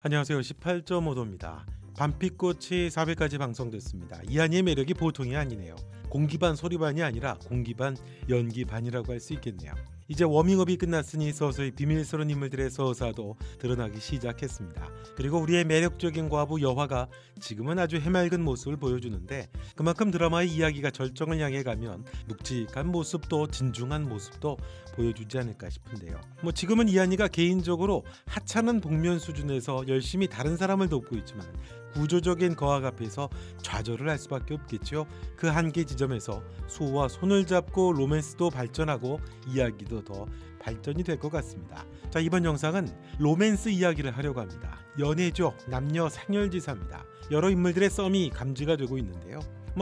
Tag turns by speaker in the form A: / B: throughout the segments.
A: 안녕하세요. 18.5도입니다. 밤빛꽃이 4회까지 방송됐습니다. 이한이의 매력이 보통이 아니네요. 공기 반 소리 반이 아니라 공기 반 연기 반이라고 할 수 있겠네요. 이제 워밍업이 끝났으니 서서히 비밀스러운 인물들의 서사도 드러나기 시작했습니다. 그리고 우리의 매력적인 과부 여화가 지금은 아주 해맑은 모습을 보여주는데, 그만큼 드라마의 이야기가 절정을 향해 가면 묵직한 모습도 진중한 모습도 보여주지 않을까 싶은데요. 지금은 이한이가 개인적으로 하찮은 복면 수준에서 열심히 다른 사람을 돕고 있지만 구조적인 거학 앞에서 좌절을 할 수밖에 없겠죠. 그 한계 지점에서 수호와 손을 잡고 로맨스도 발전하고 이야기도 더 발전이 될 것 같습니다. 자, 이번 영상은 로맨스 이야기를 하려고 합니다. 연애죠. 남녀 상열지사입니다. 여러 인물들의 썸이 감지가 되고 있는데요.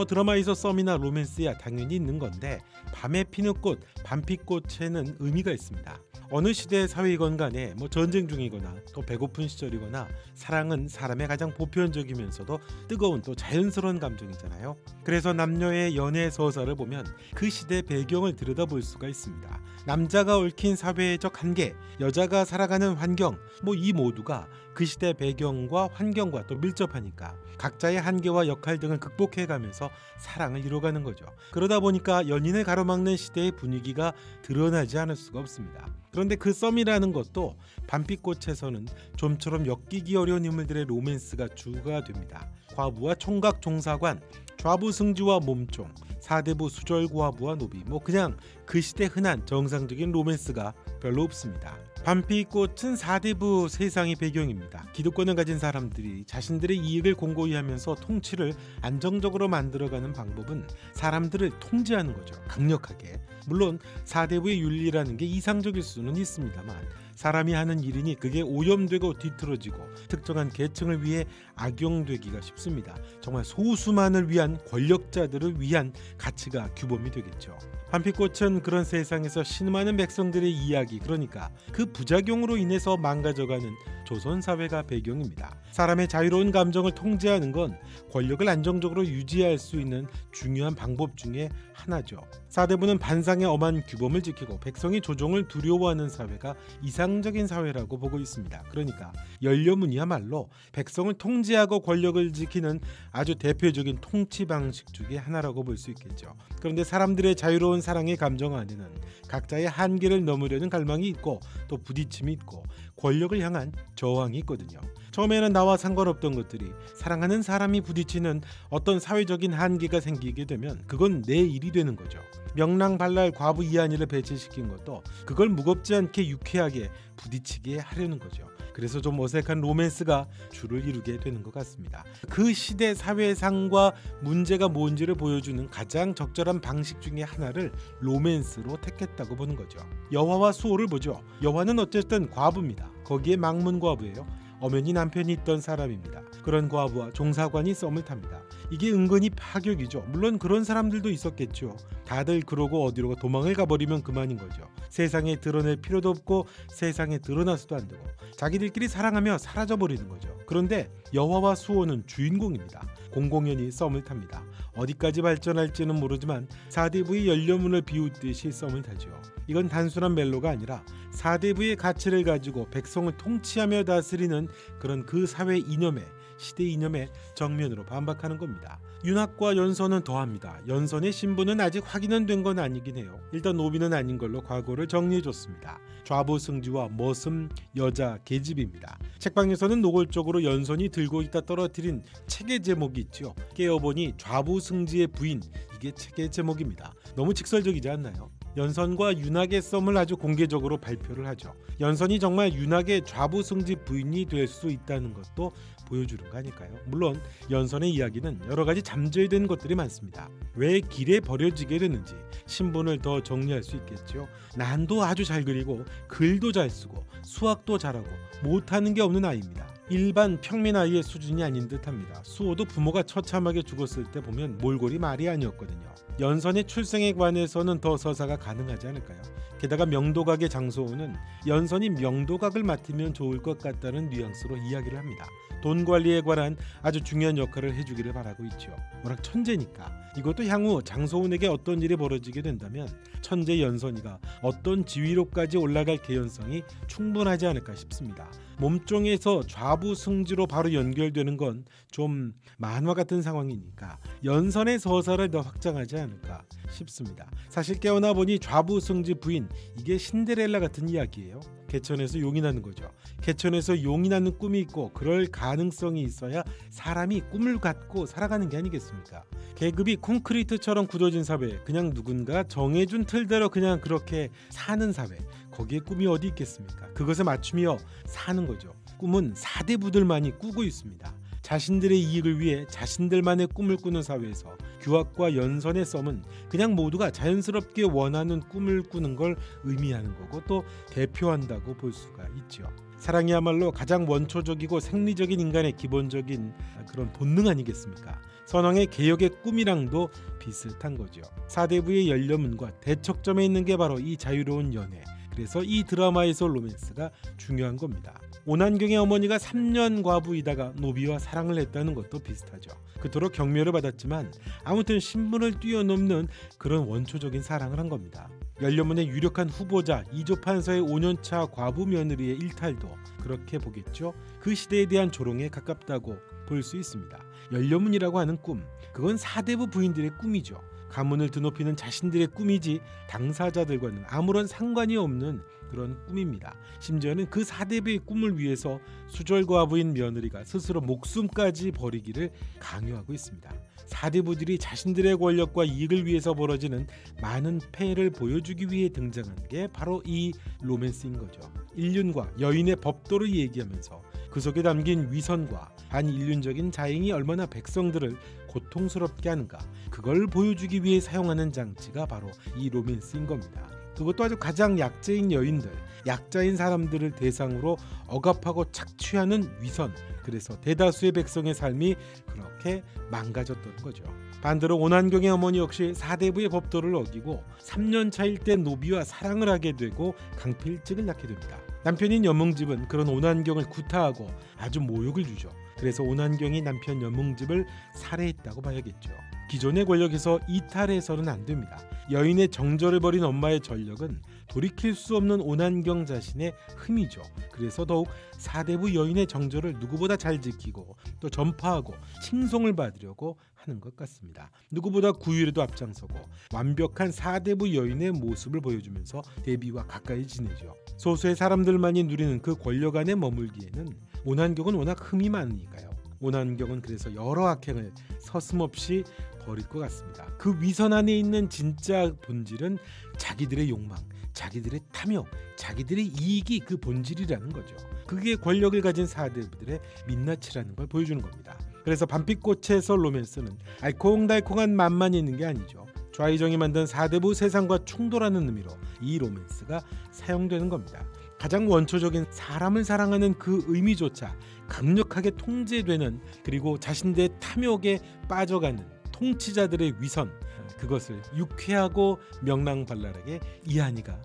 A: 드라마에서 썸이나 로맨스야 당연히 있는 건데, 밤에 피는 꽃, 밤빛꽃에는 의미가 있습니다. 어느 시대의 사회이건 간에 전쟁 중이거나 또 배고픈 시절이거나 사랑은 사람의 가장 보편적이면서도 뜨거운 또 자연스러운 감정이잖아요. 그래서 남녀의 연애 서사를 보면 그 시대 배경을 들여다볼 수가 있습니다. 남자가 얽힌 사회적 한계, 여자가 살아가는 환경, 이 모두가 그 시대 배경과 환경과 또 밀접하니까 각자의 한계와 역할 등을 극복해가면서 사랑을 이뤄가는 거죠. 그러다 보니까 연인을 가로막는 시대의 분위기가 드러나지 않을 수가 없습니다. 그런데 그 썸이라는 것도 밤빛꽃에서는 좀처럼 엮이기 어려운 인물들의 로맨스가 주가 됩니다. 과부와 총각 종사관, 좌부승지와 몸종, 사대부 수절과부와 노비, 그냥 그 시대 흔한 정상적인 로맨스가 별로 없습니다. 밤빛꽃은 사대부 세상의 배경입니다. 기득권을 가진 사람들이 자신들의 이익을 공고히 하면서 통치를 안정적으로 만들어가는 방법은 사람들을 통제하는 거죠. 강력하게. 물론 사대부의 윤리라는 게 이상적일 수는 있습니다만, 사람이 하는 일이니 그게 오염되고 뒤틀어지고 특정한 계층을 위해 악용되기가 쉽습니다. 정말 소수만을 위한, 권력자들을 위한 가치가 규범이 되겠죠. 밤빛꽃은 그런 세상에서 신음하는 백성들의 이야기, 그러니까 그 부작용으로 인해서 망가져가는 조선사회가 배경입니다. 사람의 자유로운 감정을 통제하는 건 권력을 안정적으로 유지할 수 있는 중요한 방법 중에 하나죠. 사대부는 반상의 엄한 규범을 지키고 백성이 조종을 두려워하는 사회가 이상적인 사회라고 보고 있습니다. 그러니까 연료문이야말로 백성을 통제하고 권력을 지키는 아주 대표적인 통치 방식 중에 하나라고 볼 수 있겠죠. 그런데 사람들의 자유로운 사랑의 감정 안에는 각자의 한계를 넘으려는 갈망이 있고 또 부딪힘이 있고 권력을 향한 저항이 있거든요. 처음에는 나와 상관없던 것들이 사랑하는 사람이 부딪히는 어떤 사회적인 한계가 생기게 되면 그건 내 일이 되는 거죠. 명랑발랄 과부 이한이를 배치시킨 것도 그걸 무겁지 않게 유쾌하게 부딪히게 하려는 거죠. 그래서 좀 어색한 로맨스가 주를 이루게 되는 것 같습니다. 그 시대 사회상과 문제가 뭔지를 보여주는 가장 적절한 방식 중에 하나를 로맨스로 택했다고 보는 거죠. 여화와 수호를 보죠. 여화는 어쨌든 과부입니다. 거기에 망문과부예요. 엄연히 남편이 있던 사람입니다. 그런 과부와 종사관이 썸을 탑니다. 이게 은근히 파격이죠. 물론 그런 사람들도 있었겠죠. 다들 그러고 어디로 도망을 가버리면 그만인 거죠. 세상에 드러낼 필요도 없고 세상에 드러나서도 안 되고 자기들끼리 사랑하며 사라져버리는 거죠. 그런데 여화와 수호는 주인공입니다. 공공연히 썸을 탑니다. 어디까지 발전할지는 모르지만 사대부의 연료문을 비웃듯이 썸을 타죠. 이건 단순한 멜로가 아니라 사대부의 가치를 가지고 백성을 통치하며 다스리는 그런 그 사회 이념에, 시대 이념에 정면으로 반박하는 겁니다. 윤학과 연선은 더합니다. 연선의 신분은 아직 확인은 된 건 아니긴 해요. 일단 노비는 아닌 걸로 과거를 정리해줬습니다. 좌보승지와 머슴, 여자, 계집입니다. 책방에서는 노골적으로 연선이 들고 있다 떨어뜨린 책의 제목이 있죠. 깨어보니 좌보승지의 부인, 이게 책의 제목입니다. 너무 직설적이지 않나요? 연선과 윤학의 썸을 아주 공개적으로 발표를 하죠. 연선이 정말 윤학의 좌부승지 부인이 될 수 있다는 것도 보여주는 거 아닐까요? 물론 연선의 이야기는 여러 가지 잠재된 것들이 많습니다. 왜 길에 버려지게 되는지 신분을 더 정리할 수 있겠죠. 난도 아주 잘 그리고 글도 잘 쓰고 수학도 잘하고 못하는 게 없는 아이입니다. 일반 평민 아이의 수준이 아닌 듯합니다. 수호도 부모가 처참하게 죽었을 때 보면 몰골이 말이 아니었거든요. 연선의 출생에 관해서는 더 서사가 가능하지 않을까요? 게다가 명도각의 장소호는 연선이 명도각을 맡으면 좋을 것 같다는 뉘앙스로 이야기를 합니다. 돈 관리에 관한 아주 중요한 역할을 해주기를 바라고 있죠. 워낙 천재니까. 이것도 향후 장소훈에게 어떤 일이 벌어지게 된다면 천재 연선이가 어떤 지위로까지 올라갈 개연성이 충분하지 않을까 싶습니다. 몸종에서 좌부승지로 바로 연결되는 건 좀 만화 같은 상황이니까 연선의 서사를 더 확장하지 않을까 싶습니다. 사실 깨어나 보니 좌부승지 부인, 이게 신데렐라 같은 이야기예요. 개천에서 용이 나는 거죠. 개천에서 용이 나는 꿈이 있고 그럴 가능성이 있어야 사람이 꿈을 갖고 살아가는 게 아니겠습니까? 계급이 콘크리트처럼 굳어진 사회, 그냥 누군가 정해준 틀대로 그냥 그렇게 사는 사회, 거기에 꿈이 어디 있겠습니까? 그것에 맞추며 사는 거죠. 꿈은 사대부들만이 꾸고 있습니다. 자신들의 이익을 위해 자신들만의 꿈을 꾸는 사회에서 규학과 연선의 썸은 그냥 모두가 자연스럽게 원하는 꿈을 꾸는 걸 의미하는 거고 또 대표한다고 볼 수가 있죠. 사랑이야말로 가장 원초적이고 생리적인 인간의 기본적인 그런 본능 아니겠습니까? 선왕의 개혁의 꿈이랑도 비슷한 거죠. 사대부의 열려문과 대척점에 있는 게 바로 이 자유로운 연애. 그래서 이 드라마에서 로맨스가 중요한 겁니다. 오난경의 어머니가 3년 과부이다가 노비와 사랑을 했다는 것도 비슷하죠. 그토록 경멸을 받았지만 아무튼 신분을 뛰어넘는 그런 원초적인 사랑을 한 겁니다. 열려문의 유력한 후보자 이조판서의 5년차 과부 며느리의 일탈도 그렇게 보겠죠. 그 시대에 대한 조롱에 가깝다고 볼 수 있습니다. 열려문이라고 하는 꿈, 그건 사대부 부인들의 꿈이죠. 가문을 드높이는 자신들의 꿈이지 당사자들과는 아무런 상관이 없는 그런 꿈입니다. 심지어는 그 사대부의 꿈을 위해서 수절과부인 며느리가 스스로 목숨까지 버리기를 강요하고 있습니다. 사대부들이 자신들의 권력과 이익을 위해서 벌어지는 많은 폐해를 보여주기 위해 등장한 게 바로 이 로맨스인 거죠. 인륜과 여인의 법도를 얘기하면서 그 속에 담긴 위선과 반인륜적인 자행이 얼마나 백성들을 고통스럽게 하는가, 그걸 보여주기 위해 사용하는 장치가 바로 이 로맨스인 겁니다. 그것도 아주 가장 약자인 여인들, 약자인 사람들을 대상으로 억압하고 착취하는 위선, 그래서 대다수의 백성의 삶이 그렇게 망가졌던 거죠. 반대로 오난경의 어머니 역시 사대부의 법도를 어기고 3년 차일 때 노비와 사랑을 하게 되고 강필직을 낳게 됩니다. 남편인 여몽집은 그런 오난경을 구타하고 아주 모욕을 주죠. 그래서 오난경이 남편 여몽집을 살해했다고 봐야겠죠. 기존의 권력에서 이탈해서는 안 됩니다. 여인의 정절을 벌인 엄마의 전력은 돌이킬 수 없는 오난경 자신의 흠이죠. 그래서 더욱 사대부 여인의 정절을 누구보다 잘 지키고 또 전파하고 칭송을 받으려고 하는 것 같습니다. 누구보다 구휼에도 앞장서고 완벽한 사대부 여인의 모습을 보여주면서 대비와 가까이 지내죠. 소수의 사람들만이 누리는 그 권력 안에 머물기에는 오난경은 워낙 흠이 많으니까요. 오난경은 그래서 여러 악행을 서슴없이 벌일 것 같습니다. 그 위선 안에 있는 진짜 본질은 자기들의 욕망, 자기들의 탐욕, 자기들의 이익이 그 본질이라는 거죠. 그게 권력을 가진 사대부들의 민낯이라는 걸 보여주는 겁니다. 그래서 밤빛꽃에서 로맨스는 알콩달콩한 맛만 있는 게 아니죠. 좌의정이 만든 사대부 세상과 충돌하는 의미로 이 로맨스가 사용되는 겁니다. 가장 원초적인 사람을 사랑하는 그 의미조차 강력하게 통제되는, 그리고 자신들의 탐욕에 빠져가는 통치자들의 위선, 그것을 유쾌하고 명랑발랄하게 이한이가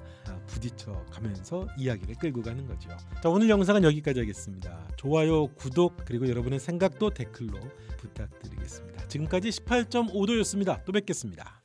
A: 부딪혀 가면서 이야기를 끌고 가는 거죠. 자, 오늘 영상은 여기까지 하겠습니다. 좋아요, 구독, 그리고 여러분의 생각도 댓글로 부탁드리겠습니다. 지금까지 18.5도였습니다. 또 뵙겠습니다.